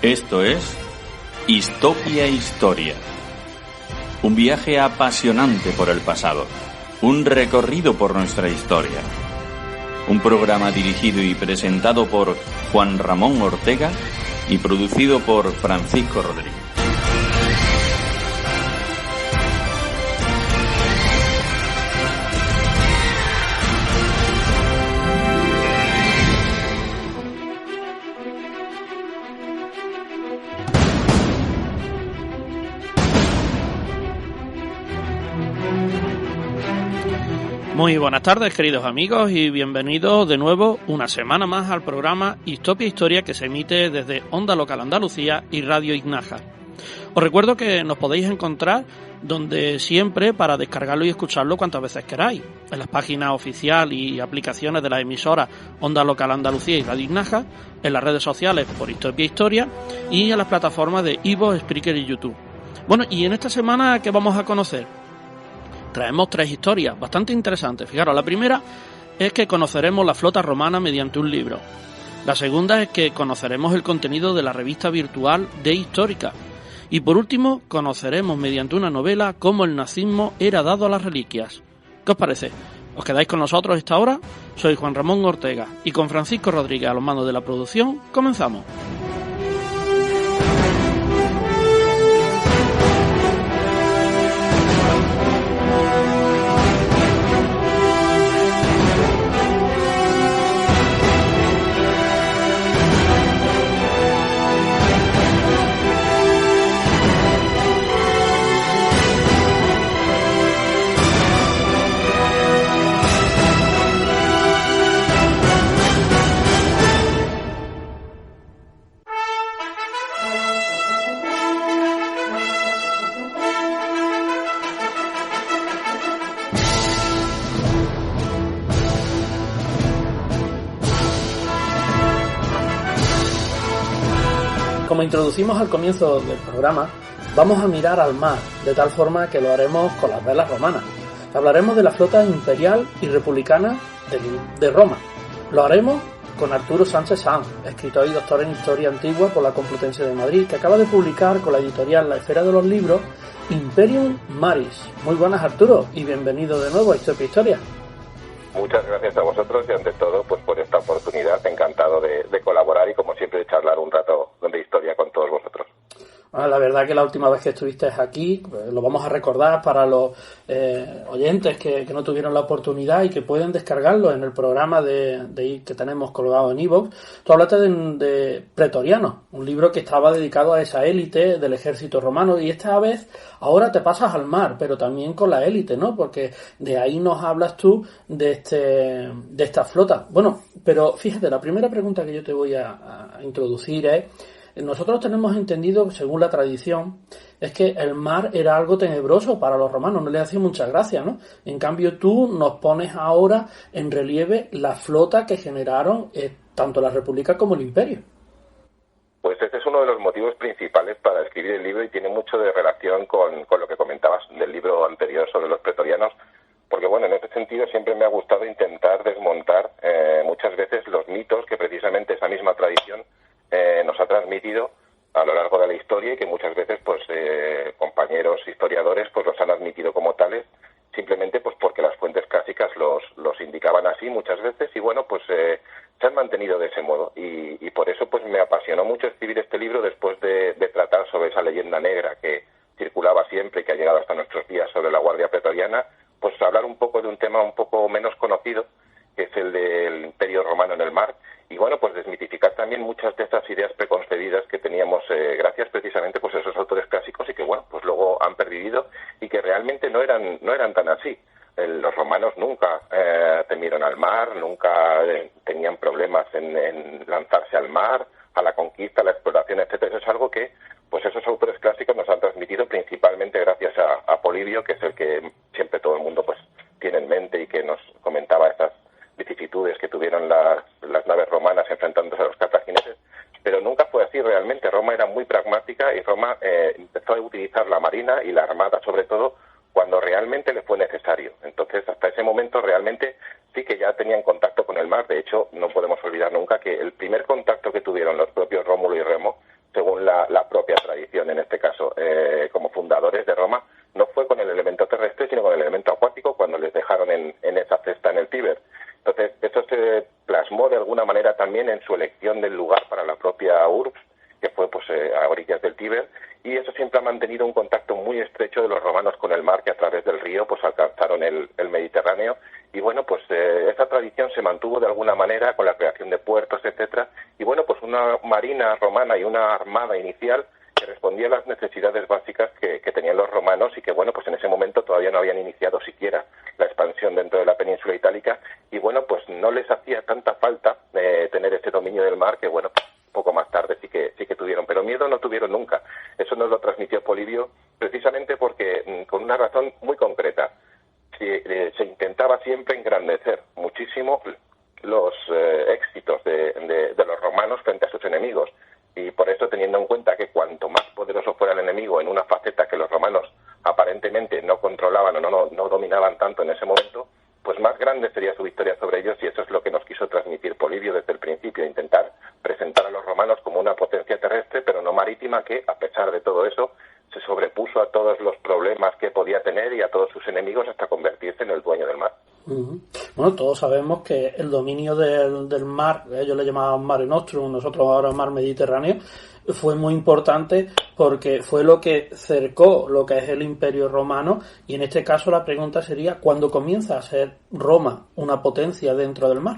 Esto es Histopia Historia. Un viaje apasionante por el pasado. Un recorrido por nuestra historia. Un programa dirigido y presentado por Juan Ramón Ortega y producido por Francisco Rodríguez. Muy buenas tardes, queridos amigos, y bienvenidos de nuevo una semana más al programa Histopia Historia, que se emite desde Onda Local Andalucía y Radio Ignaja. Os recuerdo que nos podéis encontrar donde siempre para descargarlo y escucharlo cuantas veces queráis, en las páginas oficiales y aplicaciones de las emisoras Onda Local Andalucía y Radio Ignaja, en las redes sociales por Histopia Historia y en las plataformas de iVoox, Spreaker y YouTube. Bueno, y en esta semana, ¿qué vamos a conocer? Traemos tres historias bastante interesantes. Fijaros, la primera es que conoceremos la flota romana mediante un libro. La segunda es que conoceremos el contenido de la revista virtual de Histórica. Y por último, conoceremos mediante una novela cómo el nazismo era dado a las reliquias. ¿Qué os parece? ¿Os quedáis con nosotros esta hora? Soy Juan Ramón Ortega y con Francisco Rodríguez a los mandos de la producción, comenzamos. Como introducimos al comienzo del programa, vamos a mirar al mar, de tal forma que lo haremos con las velas romanas. Hablaremos de la flota imperial y republicana de Roma. Lo haremos con Arturo Sánchez Sanz, escritor y doctor en Historia Antigua por la Complutense de Madrid, que acaba de publicar con la editorial La Esfera de los Libros Imperium Maris. Muy buenas, Arturo, y bienvenido de nuevo a Histopia Historia. Muchas gracias a vosotros y ante todo pues por esta oportunidad, encantado de colaborar y como siempre de charlar un rato de historia con todos vosotros. Bueno, la verdad que la última vez que estuviste aquí, pues, lo vamos a recordar para los oyentes que no tuvieron la oportunidad y que pueden descargarlo en el programa que tenemos colgado en iVoox. Tú hablaste de Pretoriano, un libro que estaba dedicado a esa élite del ejército romano, y esta vez ahora te pasas al mar, pero también con la élite, ¿no? Porque de ahí nos hablas tú de esta flota. Bueno, pero fíjate, la primera pregunta que yo te voy a introducir es: nosotros tenemos entendido, según la tradición, es que el mar era algo tenebroso para los romanos, no les hacía mucha gracia, ¿no? En cambio, tú nos pones ahora en relieve la flota que generaron tanto la República como el Imperio. Pues este es uno de los motivos principales para escribir el libro y tiene mucho de relación con lo que comentabas del libro anterior sobre los pretorianos, porque bueno, en este sentido siempre me ha gustado intentar desmontar muchas veces los mitos que precisamente esa misma tradición nos ha transmitido a lo largo de la historia y que muchas veces pues compañeros historiadores pues los han admitido como tales simplemente pues porque las fuentes clásicas los indicaban así muchas veces y bueno pues se han mantenido de ese modo y por eso pues me apasionó mucho escribir este libro después de tratar sobre esa leyenda negra que circulaba siempre y que ha llegado hasta nuestros días sobre la Guardia Pretoriana, pues hablar un poco de un tema un poco menos conocido, que es el del Imperio Romano en el mar, y bueno, pues desmitificar también muchas de estas ideas preconcebidas que teníamos gracias precisamente pues a esos autores clásicos y que bueno, pues luego han pervivido y que realmente no eran tan así. Los romanos nunca temieron al mar, nunca tenían problemas en lanzarse al mar, a la conquista, a la exploración, etcétera. Eso es algo que pues esos autores clásicos nos han transmitido principalmente gracias a Polibio, que es el que siempre todo el mundo pues tiene en mente y que nos comentaba estas vicisitudes que tuvieron las naves romanas enfrentándose a los cartagineses, pero nunca fue así realmente. Roma era muy pragmática y Roma empezó a utilizar la marina y la armada sobre todo cuando realmente le fue necesario. Entonces, hasta ese momento realmente sí que ya tenían contacto con el mar. De hecho, no podemos olvidar nunca que el primer contacto que tuvieron los propios Rómulo y Remo, según también en su elección del lugar para la propia urbs, que fue pues a orillas del Tíber, y eso siempre ha mantenido un contacto muy estrecho de los romanos con el mar, que a través del río pues alcanzaron el Mediterráneo. Y bueno, pues esa tradición se mantuvo de alguna manera con la creación de puertos, etcétera, y bueno, pues una marina romana y una armada inicial que respondía a las necesidades básicas que tenían los romanos, y que bueno, pues en ese momento todavía no habían iniciado siquiera la expansión dentro de la península itálica, y bueno, pues no les hacía tanta falta tener ese dominio del mar, que bueno, poco más tarde sí que tuvieron, pero miedo no tuvieron nunca. Eso nos lo transmitió Polibio precisamente porque, con una razón muy concreta, se intentaba siempre engrandecer muchísimo los éxitos de los romanos frente a sus enemigos, y por eso, teniendo en cuenta que cuanto más poderoso fuera el enemigo en una faceta que los romanos aparentemente no controlaban o no dominaban tanto en ese momento, pues más grande sería su victoria sobre ellos, y eso es lo que nos quiso transmitir Polibio desde el principio, intentar presentar a los romanos como una potencia terrestre, pero no marítima, que a pesar de todo eso se sobrepuso a todos los problemas que podía tener y a todos sus enemigos hasta convertirse en el dueño del mar. Bueno, todos sabemos que el dominio del mar, ellos le llamaban Mare Nostrum, nosotros ahora mar Mediterráneo, fue muy importante porque fue lo que cercó lo que es el Imperio Romano, y en este caso la pregunta sería, ¿cuándo comienza a ser Roma una potencia dentro del mar?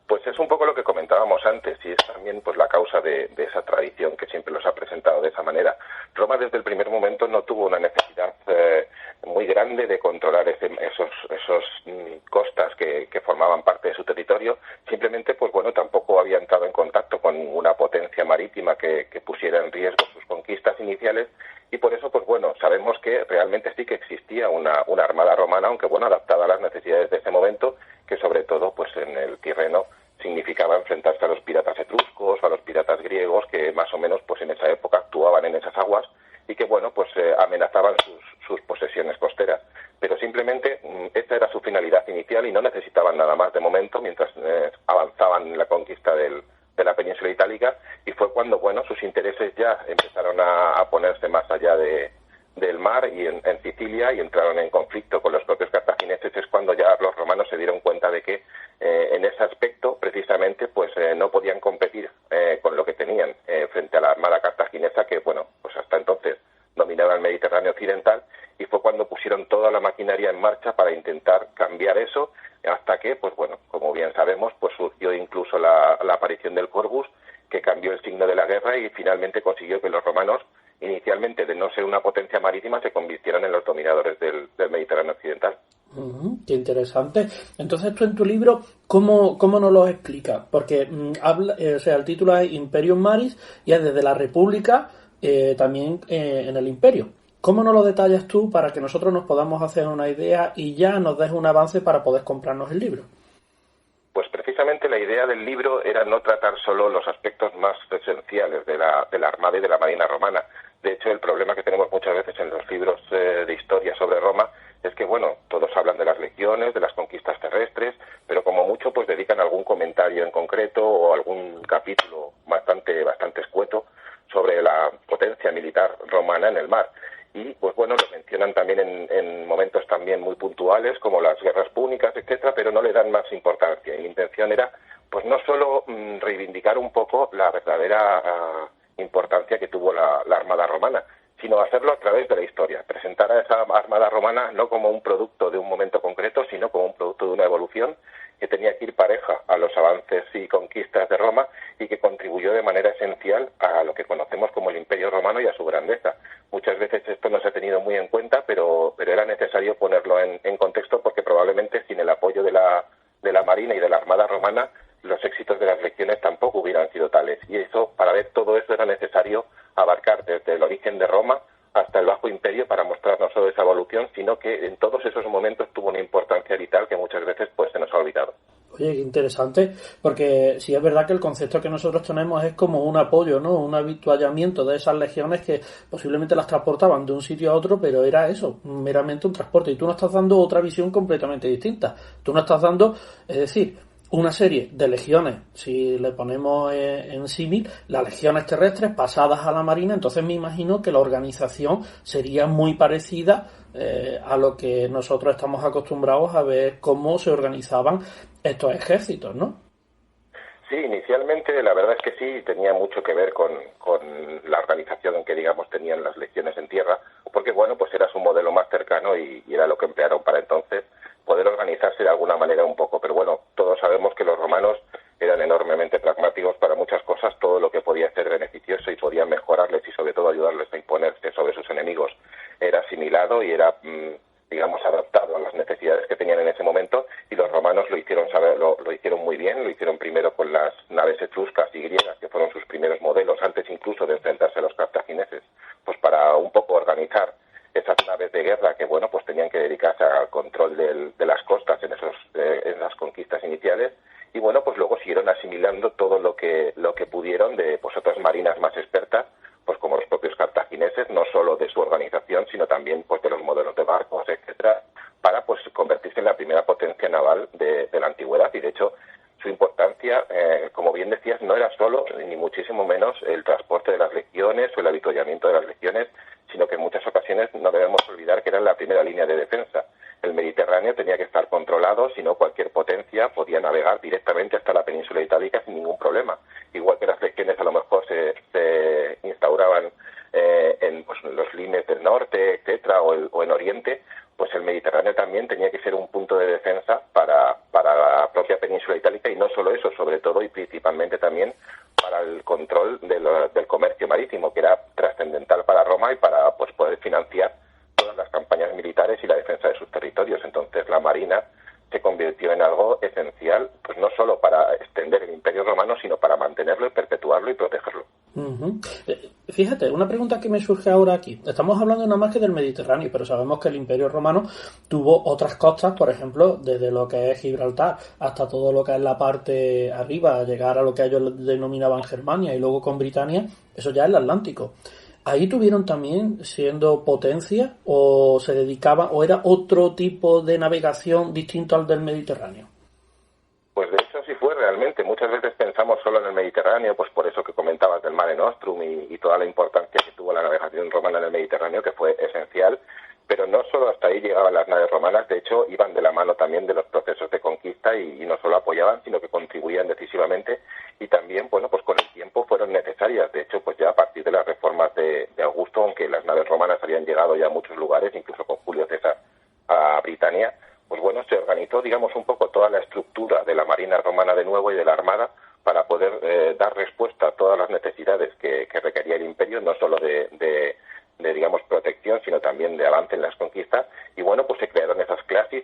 Pues es un poco lo que comentábamos antes, y es también pues la causa de esa tradición que siempre los ha presentado de esa manera. Roma desde el primer momento no tuvo una necesidad muy grande de controlar esos costas que formaban parte de su territorio. Simplemente, pues bueno, tampoco había entrado en contacto con una potencia marítima que pusiera en riesgo sus conquistas iniciales, y por eso, pues bueno, sabemos que realmente sí que existía una armada romana, aunque bueno, adaptada a las necesidades de ese momento, que sobre todo pues en el Tirreno significaba enfrentarse a los piratas etruscos, a los piratas griegos, que más o menos pues en esa época actuaban en esas aguas, y que bueno, pues amenazaban sus posesiones costeras. Pero simplemente esta era su finalidad inicial, y no necesitaban nada más de momento mientras avanzaban en la conquista de la península itálica, y fue cuando bueno, sus intereses ya empezaron a ponerse más allá del mar y en Sicilia, y entraron en conflicto con los propios cartagineses. Es cuando ya los romanos se dieron cuenta de que en ese aspecto precisamente pues no podían competir con lo que tenían frente a la armada cartaginesa, que bueno, pues hasta entonces dominaba el Mediterráneo occidental, y fue cuando pusieron toda la maquinaria en marcha para intentar cambiar eso, hasta que pues bueno, como bien sabemos, pues surgió incluso la aparición del Corvus, que cambió el signo de la guerra y finalmente consiguió que los romanos, inicialmente de no ser una potencia marítima, se convirtieran en los dominadores del Mediterráneo occidental. Qué interesante. Entonces tú en tu libro, ¿cómo nos lo explicas? Porque el título es Imperium Maris, y es desde la República también en el Imperio. ¿Cómo nos lo detallas tú para que nosotros nos podamos hacer una idea y ya nos des un avance para poder comprarnos el libro? Pues precisamente la idea del libro era no tratar solo los aspectos más esenciales de la Armada y de la Marina romana. De hecho, el problema que tenemos muchas veces en los libros de historia sobre Roma es que, bueno, todos hablan de las legiones, de las conquistas terrestres, pero como mucho pues dedican algún comentario en concreto o algún capítulo bastante escueto sobre la potencia militar romana en el mar. Y pues bueno, lo mencionan también en momentos también muy puntuales, como las guerras púnicas, etcétera, pero no le dan más importancia. Y la intención era pues no solo reivindicar un poco la verdadera importancia que tuvo la Armada romana, sino hacerlo a través de la historia, presentar a esa Armada romana no como un producto de un momento concreto, sino como un producto de una evolución que tenía que ir pareja a los avances y conquistas de Roma, y que contribuyó de manera esencial a lo que conocemos como el Imperio Romano y a su grandeza. Muchas veces esto no se ha tenido muy en cuenta, pero era necesario ponerlo en contexto, porque probablemente sin el apoyo de la Marina y de la Armada romana, los éxitos de las legiones tampoco hubieran sido tales. Y eso, para ver todo eso, era necesario abarcar desde el origen de Roma hasta el Bajo Imperio para mostrar no solo esa evolución, sino que en todos esos momentos tuvo una importancia vital que muchas veces pues se nos ha olvidado. Oye, qué interesante, porque sí es verdad que el concepto que nosotros tenemos es como un apoyo, ¿no? Un habituallamiento de esas legiones que posiblemente las transportaban de un sitio a otro, pero era eso, meramente un transporte. Y tú nos estás dando otra visión completamente distinta. Tú nos estás dando, es decir, una serie de legiones, si le ponemos en símil, las legiones terrestres pasadas a la marina. Entonces me imagino que la organización sería muy parecida a lo que nosotros estamos acostumbrados a ver cómo se organizaban estos ejércitos, ¿no? Sí, inicialmente la verdad es que sí, tenía mucho que ver con la organización que, digamos, tenían las legiones en tierra, porque, bueno, pues era su modelo más cercano y era lo que emplearon para entonces poder organizarse de alguna manera un poco. Pero bueno, todos sabemos que los romanos eran enormemente pragmáticos para muchas cosas, todo lo que podía ser beneficioso y podía mejorarles y sobre todo ayudarles a imponerse sobre sus enemigos era asimilado y era digamos, adaptado a las necesidades que tenían en ese momento, y los romanos lo hicieron lo hicieron muy bien. Lo hicieron primero con las naves etruscas y griegas, que fueron sus primeros modelos, antes incluso de enfrentarse a los cartagineses, pues para un poco organizar esas naves de guerra que, bueno, pues tenían que dedicarse al control de las costas en esas conquistas iniciales. Y bueno, pues luego siguieron asimilando todo lo que pudieron de pues otras marinas más expertas, pues como los propios cartagineses, no solo de su organización, sino también pues de los modelos de barcos, etcétera, para pues convertirse en la primera potencia naval de la antigüedad. Y de hecho, su importancia, como bien decías, no era solo, ni muchísimo menos, el transporte de las legiones o el avituallamiento de las legiones, sino que en muchas ocasiones no debemos olvidar que eran la primera línea de defensa. El Mediterráneo tenía que estar controlado, si no cualquier potencia podía navegar directamente hasta la península itálica sin ningún problema. Igual que las legiones a lo mejor se instauraban en pues, los limes del norte, etcétera, o en Oriente, pues el Mediterráneo también tenía que ser un punto de defensa para la propia península itálica, y no solo eso, sobre todo y principalmente también para el control del comercio marítimo, que era trascendental para Roma y para pues poder financiar todas las campañas militares y la defensa de sus territorios. Entonces la marina se convirtió en algo esencial, pues no solo para extender el Imperio Romano, sino para mantenerlo y perpetuarlo y protegerlo. Uh-huh. Fíjate, una pregunta que me surge ahora aquí. Estamos hablando nada más que del Mediterráneo, pero sabemos que el Imperio Romano tuvo otras costas, por ejemplo, desde lo que es Gibraltar hasta todo lo que es la parte arriba, llegar a lo que ellos denominaban Germania y luego con Britania, eso ya es el Atlántico. ¿Ahí tuvieron también, siendo potencia, o se dedicaba, o era otro tipo de navegación distinto al del Mediterráneo? Pues de hecho sí fue realmente. Muchas veces pensamos solo en el Mediterráneo, pues por eso que comentabas del Mare Nostrum y toda la importancia que tuvo la navegación romana en el Mediterráneo, que fue esencial. Pero no solo hasta ahí llegaban las naves romanas, de hecho iban de la mano también de los procesos de conquista y no solo apoyaban, sino que contribuían decisivamente, y también, bueno, pues con el tiempo fueron necesarias. De hecho, pues ya a partir de las reformas de Augusto, aunque las naves romanas habían llegado ya a muchos lugares, incluso con Julio César a Britania, pues bueno, se organizó, digamos, un poco toda la estructura de la Marina Romana de nuevo y de la Armada para poder dar respuesta a todas las necesidades que requería el Imperio, no solo de digamos, protección, sino también de avance en las conquistas. Y bueno, pues se crearon esas clases,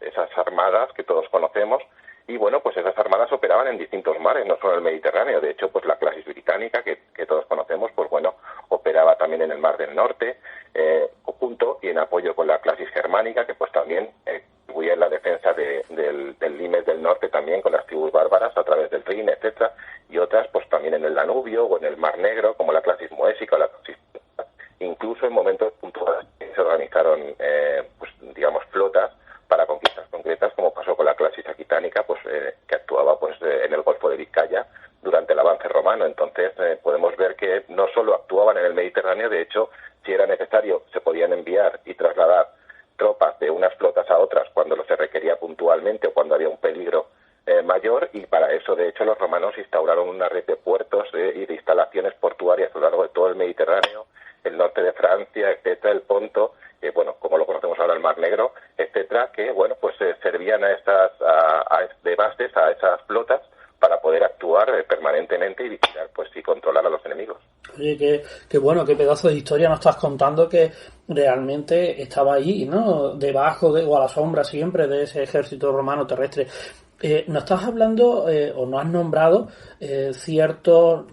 esas armadas que todos conocemos, y bueno, pues esas armadas operaban en distintos mares, no solo en el Mediterráneo. De hecho, pues la clasis británica, que todos conocemos, pues bueno, operaba también en el Mar del Norte, junto y en apoyo con la clasis germánica, que pues también contribuía en la defensa del limes del norte también, con las tribus bárbaras a través del Rin, etcétera, y otras pues también en el Danubio o en el Mar Negro, como la clasis moésica o la clasis. Incluso en momentos puntuales se organizaron, pues digamos, flotas para conquistas concretas, como pasó con la clasis aquitánica, pues que actuaba pues en el Golfo de Vizcaya durante el avance romano. Entonces podemos ver que no solo actuaban en el Mediterráneo, de hecho, si era necesario, se podían enviar y trasladar tropas de unas flotas a otras cuando lo se requería puntualmente o cuando había un peligro mayor, y para eso, de hecho, los romanos instauraron una red de puertos y de instalaciones portuarias a lo largo de todo el Mediterráneo, el norte de Francia, etcétera, el Ponto, bueno, como lo conocemos ahora, el Mar Negro, etcétera, que, bueno, pues servían de bases a esas flotas para poder actuar permanentemente y vigilar, pues, y controlar a los enemigos. Oye, qué bueno, qué pedazo de historia nos estás contando, que realmente estaba ahí, ¿no? Debajo o a la sombra siempre de ese ejército romano terrestre. Nos estás hablando, o nos has nombrado ciertos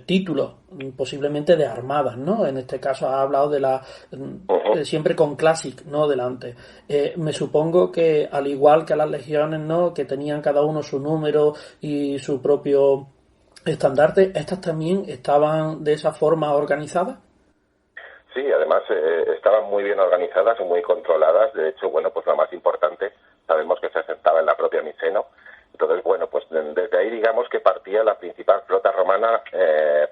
títulos, posiblemente de armadas, ¿no? En este caso has hablado de siempre con Classic, ¿no? Delante. Me supongo que, al igual que las legiones, ¿no? Que tenían cada uno su número y su propio estandarte, ¿estas también estaban de esa forma organizadas? Sí, además estaban muy bien organizadas y muy controladas. De hecho, bueno, pues la más importante, sabemos que se asentaba en la propia Miseno. Entonces, bueno, pues desde ahí digamos que partía la principal flota romana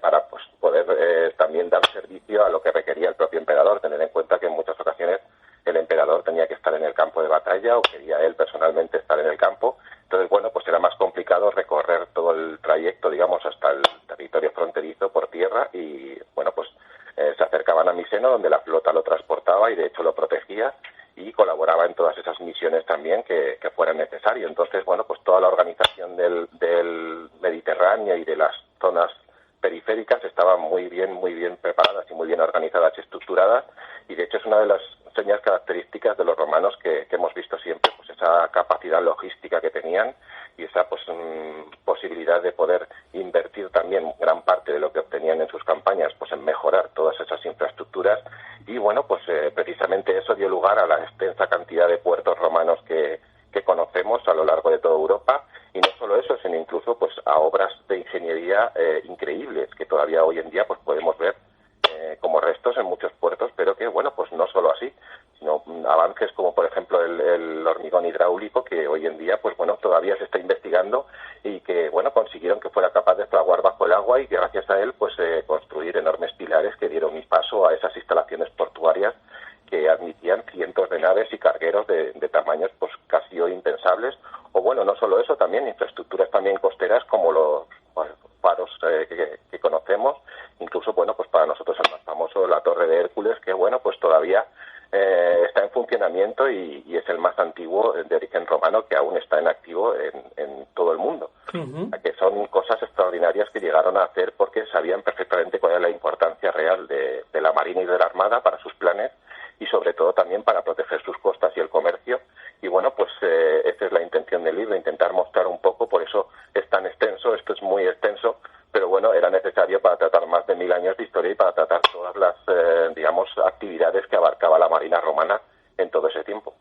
para pues poder también dar servicio a lo que requería el propio emperador. Tener en cuenta que en muchas ocasiones el emperador tenía que estar en el campo de batalla o quería él personalmente estar en el campo. entonces, bueno, pues era más complicado recorrer todo el trayecto, digamos, hasta el territorio fronterizo por tierra y, bueno, pues se acercaban a Miseno, donde la flota lo transportaba y, de hecho, lo protegía y colaboraba en todas esas misiones también que fueran necesarias. Entonces, bueno, pues toda la organización del Mediterráneo y de las zonas periféricas estaban muy bien preparadas y muy bien organizadas y estructuradas, y de hecho es una de las señas características de los romanos que hemos visto siempre, pues esa capacidad logística que tenían y esa pues posibilidad de poder invertir también gran parte de lo que obtenían en sus campañas pues en mejorar todas esas infraestructuras. Y bueno, pues precisamente eso dio lugar a la extensa cantidad de puertos romanos que conocemos a lo largo de toda Europa, y no solo eso, sino incluso pues a obras de ingeniería increíbles que todavía hoy en día pues podemos ver como restos en muchos puertos, pero que bueno, pues no solo así, sino avances como por ejemplo el hormigón hidráulico, que hoy en día pues bueno, todavía se está investigando y que bueno, consiguieron que fuera capaz de fraguar bajo el agua y que gracias a él pues construir enormes pilares que dieron paso a esas instalaciones portuarias que admitían cientos de naves y cargueros de tamaños pues casi hoy impensables. O bueno, no solo eso, también infraestructuras también costeras como los faros que conocemos, incluso bueno, pues para nosotros el más famoso, la Torre de Hércules, que bueno, pues todavía está en funcionamiento y es el más antiguo de origen romano que aún está en activo en todo el mundo. Uh-huh. Que son cosas extraordinarias que llegaron a hacer porque sabían perfectamente cuál era la importancia real de la Marina y de la Armada para sus planes y sobre todo también para proteger sus costas y el comercio. Y bueno, pues esta es la intención del libro, intentar mostrar un poco, por eso es tan extenso, esto es muy extenso, pero bueno, era necesario para tratar más de 1000 años de historia y para tratar todas las, digamos, actividades que abarcaba la Marina romana en todo ese tiempo.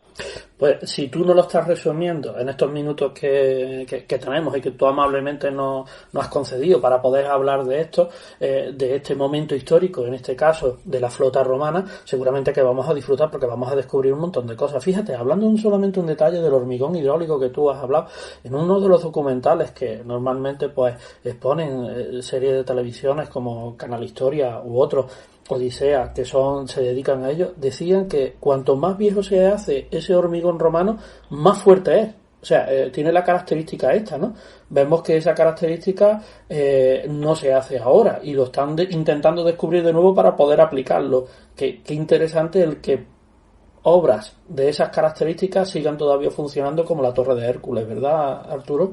Pues si tú no lo estás resumiendo en estos minutos que tenemos y que tú amablemente nos has concedido para poder hablar de esto, de este momento histórico, en este caso de la flota romana, seguramente que vamos a disfrutar porque vamos a descubrir un montón de cosas. Fíjate, hablando solamente un detalle del hormigón hidráulico que tú has hablado, en uno de los documentales que normalmente pues exponen series de televisiones como Canal Historia u otros, Odisea, que se dedican a ello, decían que cuanto más viejo se hace ese hormigón romano, más fuerte es. O sea, tiene la característica esta, ¿no? Vemos que esa característica no se hace ahora y lo están intentando descubrir de nuevo para poder aplicarlo. Qué interesante el que obras de esas características sigan todavía funcionando como la Torre de Hércules, ¿verdad, Arturo?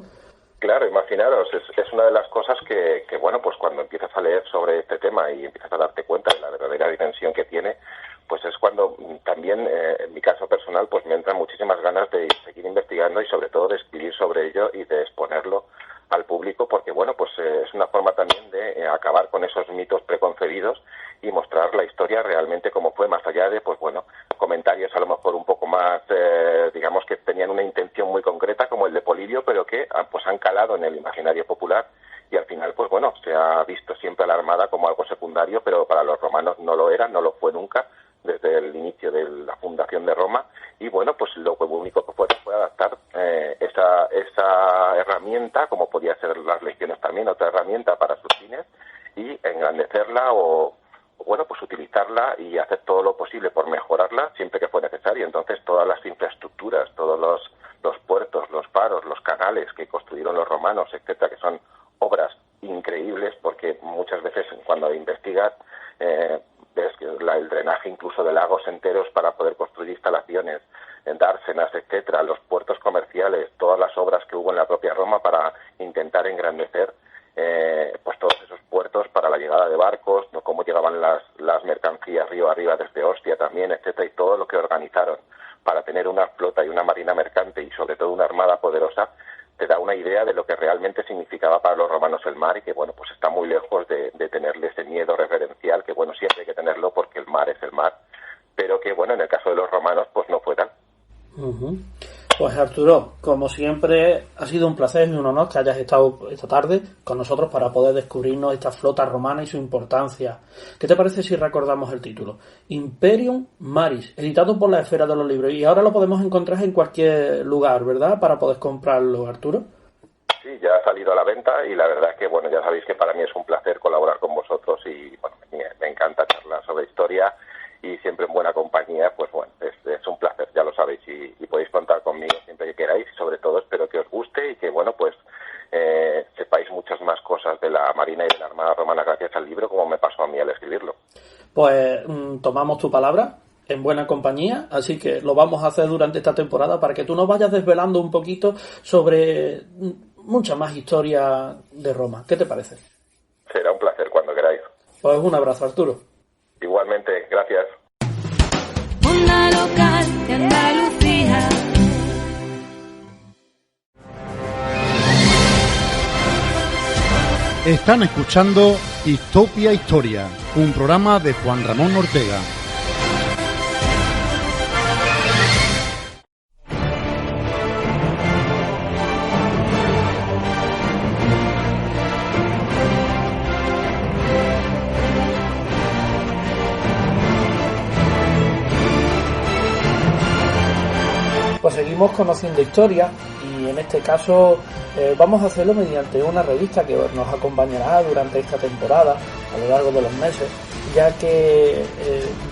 Claro, imaginaros, es una de las cosas que, bueno, pues cuando empiezas a leer sobre este tema y empiezas a darte cuenta de la verdadera dimensión que tiene, pues es cuando también, en mi caso personal, pues me entran muchísimas ganas de seguir investigando y sobre todo de escribir sobre ello y de exponerlo al público, porque bueno, pues es una forma también de acabar con esos mitos preconcebidos y mostrar la historia realmente como fue, más allá de, pues bueno, comentarios a lo mejor un poco más, digamos que tenían una intención muy concreta, como el de Polibio, pero que pues han calado en el imaginario popular y al final, pues bueno, se ha visto siempre a la Armada como algo secundario, pero para los romanos no lo era, no lo fue nunca, desde el inicio de la fundación de Roma, y bueno, pues lo único que fue adaptar esa herramienta, como podía ser las legiones también, otra herramienta para sus fines, y engrandecerla o bueno, pues utilizarla y hacer todo lo posible por mejorarla siempre que fue necesario. Entonces todas las infraestructuras, todos los puertos, los faros, los canales que construyeron los romanos, etcétera, que son obras increíbles, porque muchas veces cuando investigas ves que el drenaje incluso de lagos enteros para poder construir instalaciones, dársenas, etcétera, los puertos comerciales, todas las obras que hubo en la propia Roma para intentar engrandecer pues todos esos puertos para la llegada de barcos, ¿no? Cómo llegaban las mercancías río arriba desde Ostia también, etcétera, y todo lo que organizaron para tener una flota y una marina mercante y sobre todo una armada poderosa, te da una idea de lo que realmente significaba para los romanos el mar y que, bueno, pues está muy lejos de tenerle ese miedo reverencial, que, bueno, siempre hay que tenerlo porque el mar es el mar, pero que, bueno, en el caso de los romanos, pues no fue tal. Uh-huh. Pues Arturo, como siempre, ha sido un placer y un honor que hayas estado esta tarde con nosotros para poder descubrirnos esta flota romana y su importancia. ¿Qué te parece si recordamos el título? Imperium Maris, editado por la Esfera de los Libros, y ahora lo podemos encontrar en cualquier lugar, ¿verdad? Para poder comprarlo, Arturo. Sí, ya ha salido a la venta y la verdad es que, bueno, ya sabéis que para mí es un placer colaborar con vosotros y, bueno, me encanta charlar sobre historia y siempre en buena compañía, pues bueno, es un placer, ya lo sabéis, y podéis contar conmigo siempre que queráis y sobre todo espero que os guste y pues tomamos tu palabra en buena compañía, así que lo vamos a hacer durante esta temporada para que tú nos vayas desvelando un poquito sobre mucha más historia de Roma. ¿Qué te parece? Será un placer cuando queráis. Pues un abrazo, Arturo. Igualmente, gracias. Onda local de Andalucía. Están escuchando Histopia Historia, un programa de Juan Ramón Ortega. Pues seguimos conociendo historia y en este caso vamos a hacerlo mediante una revista que nos acompañará durante esta temporada a lo largo de los meses, ya que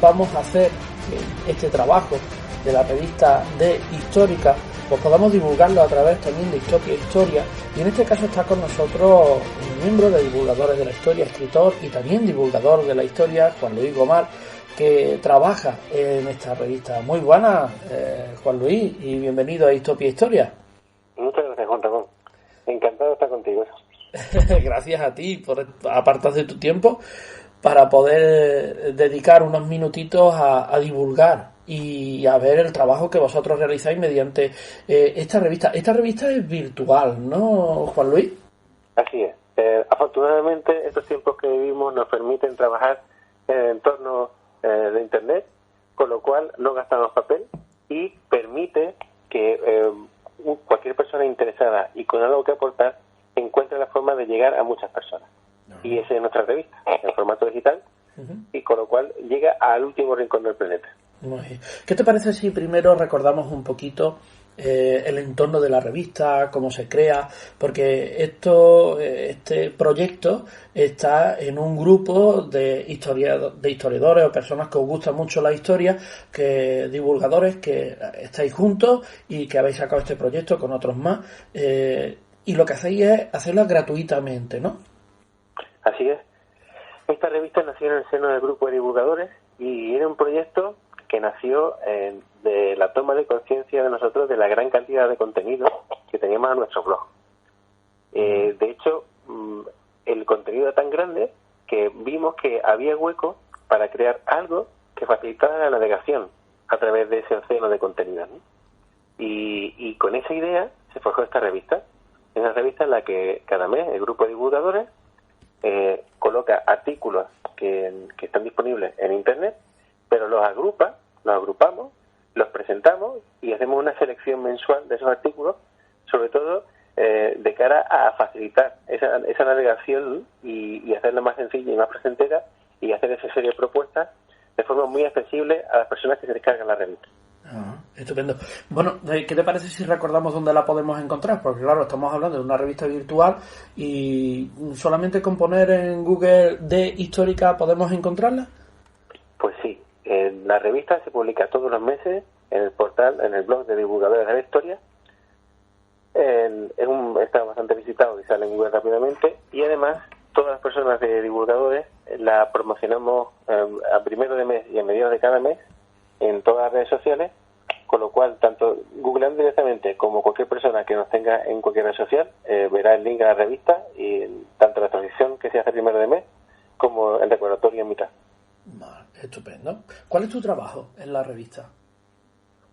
vamos a hacer que este trabajo de la revista de Histórica pues podamos divulgarlo a través también de Histopia Historia, y en este caso está con nosotros un miembro de Divulgadores de la Historia, escritor y también divulgador de la historia, Juan Luis Gomar, que trabaja en esta revista. Muy buena, Juan Luis, y bienvenido a Histopia Historia. Muchas gracias, Juan Ramón. Encantado de estar contigo. Gracias a ti por apartar de tu tiempo para poder dedicar unos minutitos a divulgar y a ver el trabajo que vosotros realizáis mediante esta revista. Esta revista es virtual, ¿no, Juan Luis? Así es. Afortunadamente, estos tiempos que vivimos nos permiten trabajar en el entorno de Internet, con lo cual no gastamos papel y permite que cualquier persona interesada y con algo que aportar encuentre la forma de llegar a muchas personas. Y esa es nuestra revista, en formato digital, y con lo cual llega al último rincón del planeta. Muy bien. ¿Qué te parece si primero recordamos un poquito el entorno de la revista, cómo se crea? Porque este proyecto está en un grupo de historiadores o personas que os gusta mucho la historia, que divulgadores que estáis juntos y que habéis sacado este proyecto con otros más, y lo que hacéis es hacerlo gratuitamente, ¿no? Así es. Esta revista nació en el seno del grupo de divulgadores y era un proyecto que nació de la toma de conciencia de nosotros de la gran cantidad de contenido que teníamos en nuestro blog. De hecho, el contenido era tan grande que vimos que había hueco para crear algo que facilitara la navegación a través de ese océano de contenido, ¿no? Y con esa idea se forjó esta revista. Es una revista en la que cada mes el grupo de divulgadores coloca artículos que están disponibles en Internet, pero los agrupamos, los presentamos y hacemos una selección mensual de esos artículos, sobre todo de cara a facilitar esa navegación y hacerla más sencilla y más placentera, y hacer esa serie de propuestas de forma muy accesible a las personas que se descargan la revista. Estupendo. Bueno, ¿qué te parece si recordamos dónde la podemos encontrar? Porque claro, estamos hablando de una revista virtual y solamente con poner en Google de Histórica podemos encontrarla. Pues sí, la revista se publica todos los meses en el portal, en el blog de Divulgadores de la Historia. Está bastante visitado y sale en Google rápidamente, y además todas las personas de divulgadores la promocionamos a primero de mes y a mediados de cada mes en todas las redes sociales, con lo cual tanto googleando directamente como cualquier persona que nos tenga en cualquier red social verá el link a la revista, y tanto la transmisión que se hace primero de mes como el recordatorio en mitad. Vale, estupendo. ¿Cuál es tu trabajo en la revista?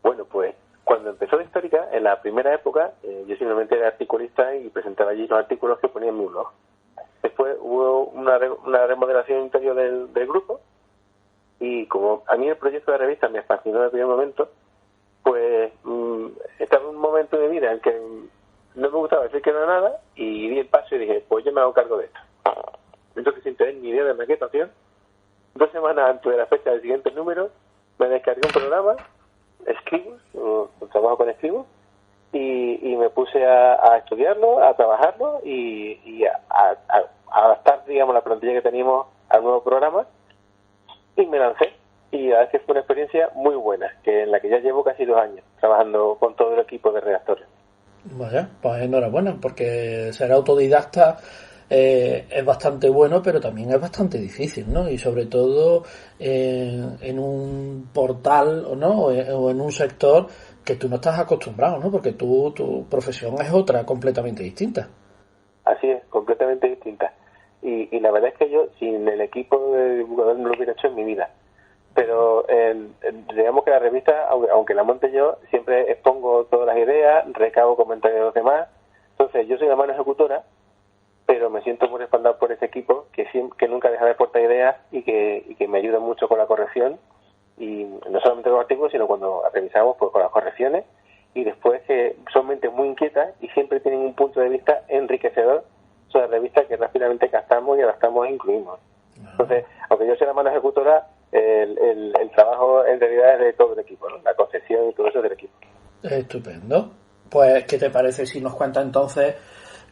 Bueno, pues cuando empezó la Histórica, en la primera época, yo simplemente era articulista y presentaba allí los artículos que ponía en mi blog. Después hubo una remodelación interior del grupo, y como a mí el proyecto de la revista me fascinó desde el primer momento, pues estaba en un momento de mi vida en que no me gustaba decir que no era nada, y di el paso y dije, pues yo me hago cargo de esto. Entonces, sin tener ni idea de maquetación, 2 semanas antes de la fecha del siguiente número, me descargué un programa, Scribus, trabajo con Scribus, y me puse a estudiarlo, a trabajarlo y a adaptar, digamos, la plantilla que teníamos al nuevo programa, y me lancé. Y la verdad es que fue una experiencia muy buena, en la que ya llevo casi 2 años trabajando con todo el equipo de redactores. Vaya, pues enhorabuena, porque ser autodidacta es bastante bueno, pero también es bastante difícil, ¿no? Y sobre todo en un portal, ¿no? O en un sector que tú no estás acostumbrado, ¿no? Porque tu profesión es otra completamente distinta. Así es, completamente distinta. Y la verdad es que yo sin el equipo de divulgador no lo hubiera hecho en mi vida. Pero digamos que la revista, aunque la monte yo, siempre expongo todas las ideas, recabo comentarios de los demás. Entonces yo soy la mano ejecutora, pero me siento muy respaldado por ese equipo que nunca deja de aportar ideas y que me ayuda mucho con la corrección, y no solamente los artículos, sino cuando revisamos, pues con las correcciones, y después son mentes muy inquietas y siempre tienen un punto de vista enriquecedor sobre la revista que rápidamente captamos y adaptamos e incluimos. Entonces, aunque yo sea la mano ejecutora, el trabajo en realidad es de todo el equipo, ¿no? La concepción y todo eso del equipo. Estupendo. Pues, ¿qué te parece si nos cuenta entonces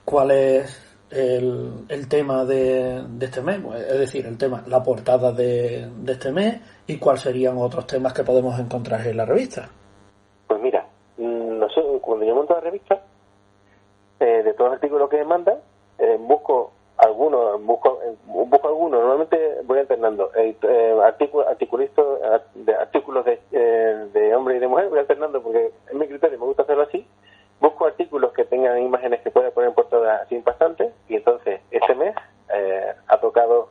cuál es el tema de este mes? Es decir, la portada de este mes, y cuáles serían otros temas que podemos encontrar en la revista. Pues mira, no sé, cuando yo monto la revista, de todos los artículos que me mandan, busco algunos, normalmente voy alternando artículos de hombre y de mujer, voy alternando porque es mi criterio, me gusta hacerlo así. Busco artículos que tengan imágenes que pueda poner en portada así impactantes, y entonces este mes ha tocado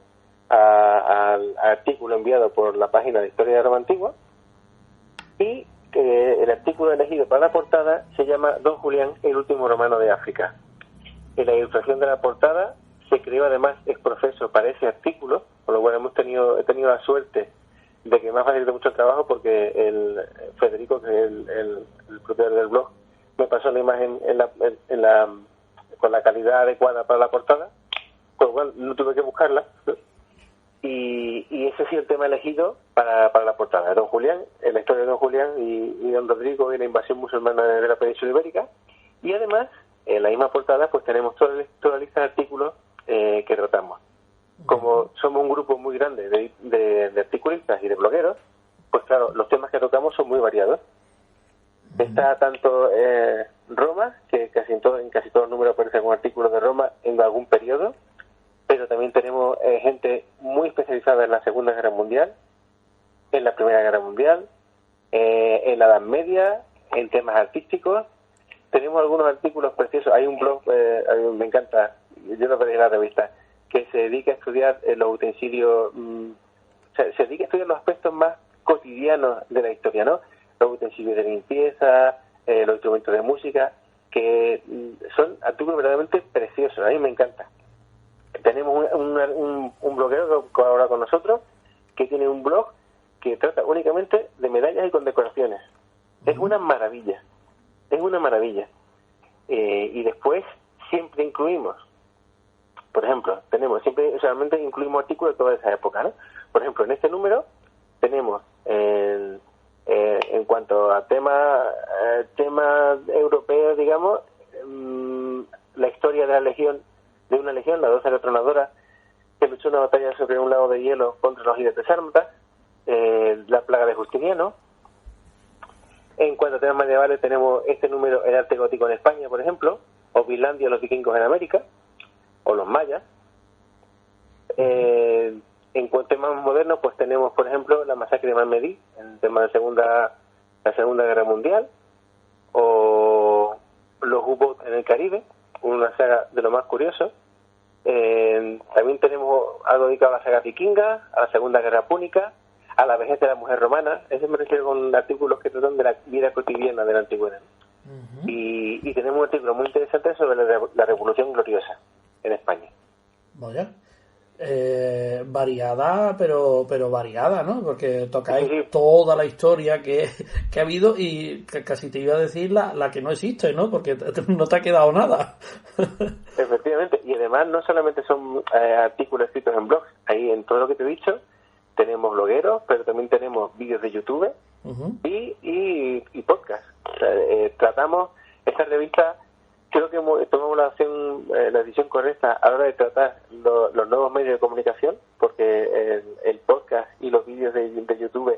al artículo enviado por la página de Historia de Roma Antigua, y el artículo elegido para la portada se llama Don Julián, el último romano de África. En la ilustración de la portada se creó además ex profeso para ese artículo, por lo cual he tenido la suerte de que me ha facilitado mucho el trabajo, porque el Federico, que es el propietario del blog, me pasó la imagen con la calidad adecuada para la portada, por lo cual no tuve que buscarla, ¿no? Y ese ha sido el tema elegido para la portada. Don Julián, la historia de Don Julián y Don Rodrigo y la invasión musulmana de la península ibérica. Y además, en la misma portada, pues tenemos toda la lista de artículos que tratamos. Como somos un grupo muy grande de articulistas y de blogueros, pues claro, los temas que tocamos son muy variados. Está tanto Roma, que en casi todos los números aparece algún artículo de Roma en algún periodo, pero también tenemos gente muy especializada en la Segunda Guerra Mundial, en la Primera Guerra Mundial, en la Edad Media, en temas artísticos. Tenemos algunos artículos preciosos. Hay un blog, a mí me encanta, yo lo veré en la revista, que se dedica a estudiar los utensilios, se dedica a estudiar los aspectos más cotidianos de la historia, ¿no? Los utensilios de limpieza, los instrumentos de música, que son artículos verdaderamente preciosos. A mí me encanta. Tenemos un bloguero que colabora con nosotros, que tiene un blog que trata únicamente de medallas y condecoraciones. Es una maravilla. Y después siempre incluimos, por ejemplo, solamente incluimos artículos de toda esa época, ¿no? Por ejemplo, en este número tenemos en cuanto a temas europeos, digamos, la historia de una legión, la 12 retronadora, que luchó una batalla sobre un lago de hielo contra los jinetes sármatas, la plaga de Justiniano. En cuanto a temas medievales, tenemos este número, el arte gótico en España, por ejemplo, o Finlandia, los vikingos en América, o los mayas. En cuanto a temas modernos, pues tenemos, por ejemplo, la masacre de Malmedy, en tema de la Segunda Guerra Mundial, o los U-Boats en el Caribe, una saga de lo más curioso. También tenemos algo dedicado a la saga vikinga, a la Segunda Guerra Púnica, a la vejez de la mujer romana. Eso me refiero con artículos que tratan de la vida cotidiana de la antigüedad. Uh-huh. Y tenemos un artículo muy interesante sobre la Revolución Gloriosa en España. Vaya. Variada, pero variada, ¿no? Porque tocáis toda la historia que ha habido, y casi te iba a decir la que no existe, ¿no? Porque no te ha quedado nada. Efectivamente. Y además no solamente son artículos escritos en blogs. Ahí, en todo lo que te he dicho, tenemos blogueros, pero también tenemos vídeos de YouTube, uh-huh, y podcast. O sea, tratamos esta revista. Creo que tomamos la decisión correcta a la hora de tratar los nuevos medios de comunicación, porque el podcast y los vídeos de YouTube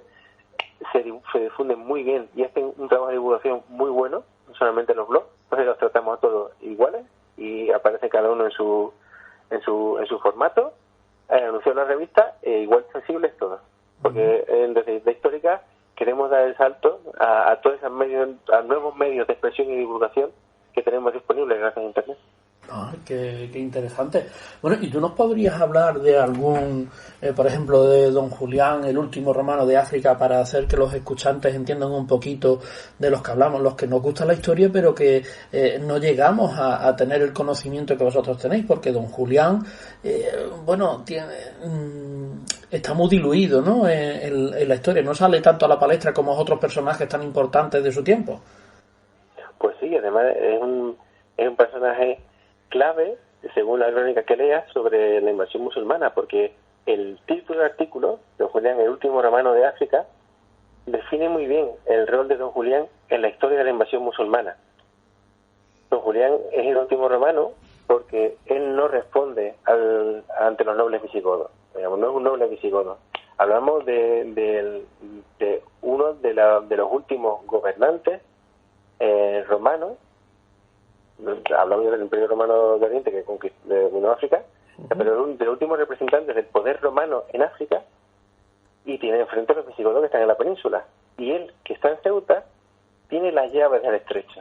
se difunden muy bien y hacen un trabajo de divulgación muy bueno, no solamente los blogs. Entonces los tratamos todos iguales y aparece cada uno en en su formato, anunció la revista, igual sensibles todos. Porque desde Idea Histórica queremos dar el salto a todos esos medios, a nuevos medios de expresión y divulgación que tenemos disponibles gracias a Internet. Qué interesante. Bueno, ¿y tú nos podrías hablar de algún, por ejemplo, de Don Julián, el último romano de África, para hacer que los escuchantes entiendan un poquito de los que hablamos, los que nos gusta la historia, pero que no llegamos a tener el conocimiento que vosotros tenéis? Porque Don Julián, está muy diluido, ¿no?, en la historia. No sale tanto a la palestra como otros personajes tan importantes de su tiempo. Pues sí, además es un personaje clave, según la crónica que leas, sobre la invasión musulmana, porque el título del artículo, Don Julián, el último romano de África, define muy bien el rol de Don Julián en la historia de la invasión musulmana. Don Julián es el último romano porque él no responde ante los nobles visigodos. Digamos, no es un noble visigodo. Hablamos de uno de los últimos gobernantes romanos. Hablamos del Imperio Romano de Oriente que dominó África, pero de los últimos representantes del poder romano en África, y tiene enfrente a los visigodos que están en la península. Y él, que está en Ceuta, tiene las llaves del estrecho.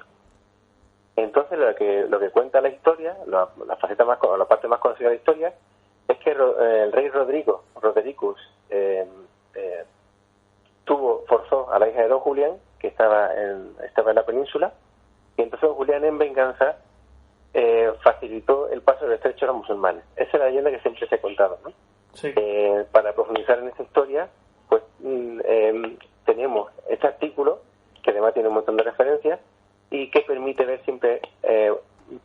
Entonces lo que cuenta la historia, la parte más conocida de la historia, es que el rey Rodericus forzó a la hija de Don Julián, que estaba en la península, y entonces Don Julián, en venganza, facilitó el paso del estrecho a los musulmanes. Esa es la leyenda que siempre se ha contado, ¿no? Sí. Para profundizar en esta historia, pues tenemos este artículo, que además tiene un montón de referencias, y que permite ver siempre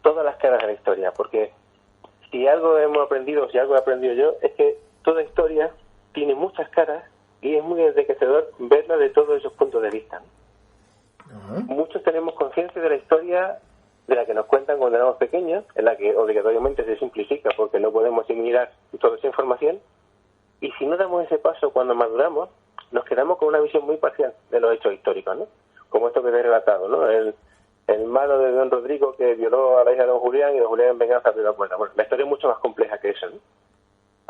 todas las caras de la historia, porque si algo hemos aprendido, si algo he aprendido yo, es que toda historia tiene muchas caras y es muy enriquecedor verla de todos esos puntos de vista, ¿no? Muchos tenemos conciencia de la historia de la que nos cuentan cuando éramos pequeños, en la que obligatoriamente se simplifica porque no podemos asimilar toda esa información, y si no damos ese paso cuando maduramos, nos quedamos con una visión muy parcial de los hechos históricos, ¿no? Como esto que te he relatado, ¿no? El malo de Don Rodrigo que violó a la hija de Don Julián y Don Julián en venganza abrió la puerta. Bueno, la historia es mucho más compleja que eso, ¿no?